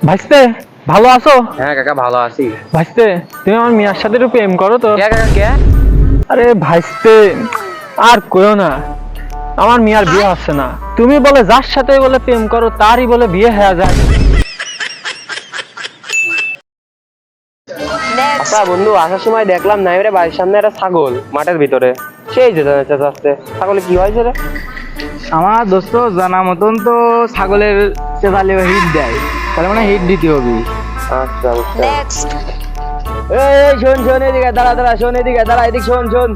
ভাইস্তে ভালো আছো? হ্যাঁ কাকা ভালো আছি। ভাইস্তে তুমি আমার মিয়ার সাথে একটু প্রেম করো তো। কে কাকা কে? আরে ভাইস্তে আর কইও না, আমার মিয়ার বিয়ে হচ্ছে না। তুমি বলে যার সাথে বলে প্রেম করো তারই বলে বিয়ে হয়ে যায়। আচ্ছা বন্ধু, আসার সময় দেখলাম নাইমরে বাড়ির সামনে একটা ছাগল মাঠের ভিতরে, সেই যেতে যাচ্ছে। ছাগলে কি হয়েছে রে? আমার দোস্ত জানা মতন তো ছাগলের চেঁচালে হিট দেয়, তাহলে মানে হিট দিতে হবে। আচ্ছা আচ্ছা। এই শোন শোন, এদিকে দাঁড়া দাঁড়া, শোন এদিকে দাঁড়া, এদিক শোন শোন।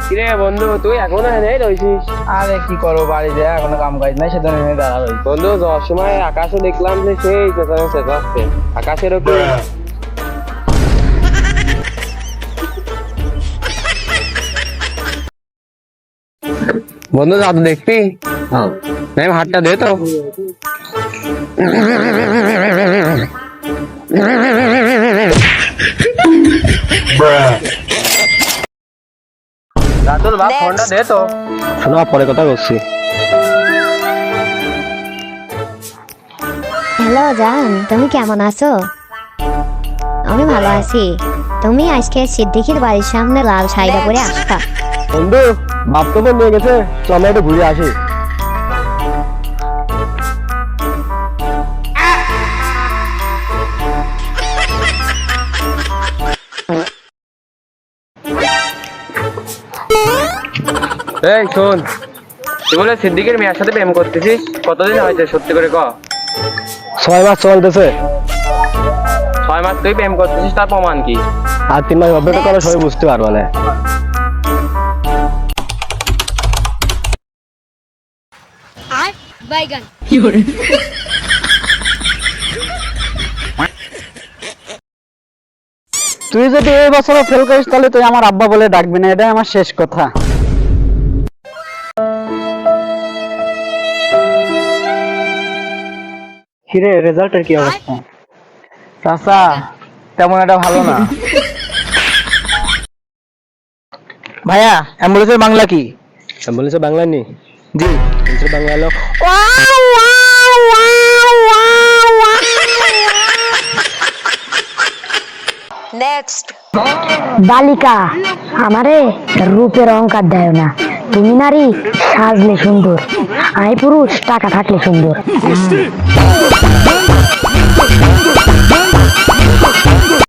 কিরে বন্ধু, তুই এখনো এনে রয়েছিস? আরে কি করবো, বাড়িতে এখনো কাম কাজ নাই, সেজন্য এনে দাঁড়া রয়েছে। বন্ধু যাওয়ার সময় আকাশে দেখলাম যে সেই চেঁচাচ্ছে আকাশের ওপর। বন্ধু যা তো দেখবি, নাই হাতটা দে তো। রাতুল বাপ ফোনটা দে তো। শোনো, পরে কথা বলছি। হ্যালো জান, তুমি কেমন আছো? আমি ভালো আছি। তুমি আজকে সিদ্দিকির বাড়ির সামনে লাল শাড়িটা পরে আসবা। বন্ধু বাপ তো নিয়ে গেছে, চলো একটু ঘুরে আসি। এই শোন, তুই বলে সিদ্দিকের মেয়ের সাথে প্রেম করতেছিস, কতদিন হয়েছে সত্যি করে ক? 6 মাস চলতেছে। 6 মাস তুই প্রেম করতেছিস, তার প্রমাণ কি? আর 3 মাস অপেক্ষা করলে সবাই বুঝতে পারবো না। তুই যদি এই বছর ফেল করিস তাহলে তুই আমার আব্বা বলে ডাকবি না, এটাই আমার শেষ কথা। কিরে রেজাল্টের কি অবস্থা? চাচা তেমন একটা ভালো না। ভাইয়া অ্যাম্বুলেন্সের বাংলা কি? অ্যাম্বুলেন্সে বাংলা নেই? জি। অ্যাম্বুলেন্সের বাংলা হলো বালিকা, আমারে রূপের অহংকার দেয় না। তুমি নারী, সাজলে সুন্দর। আমি পুরুষ, টাকা থাকলে সুন্দর।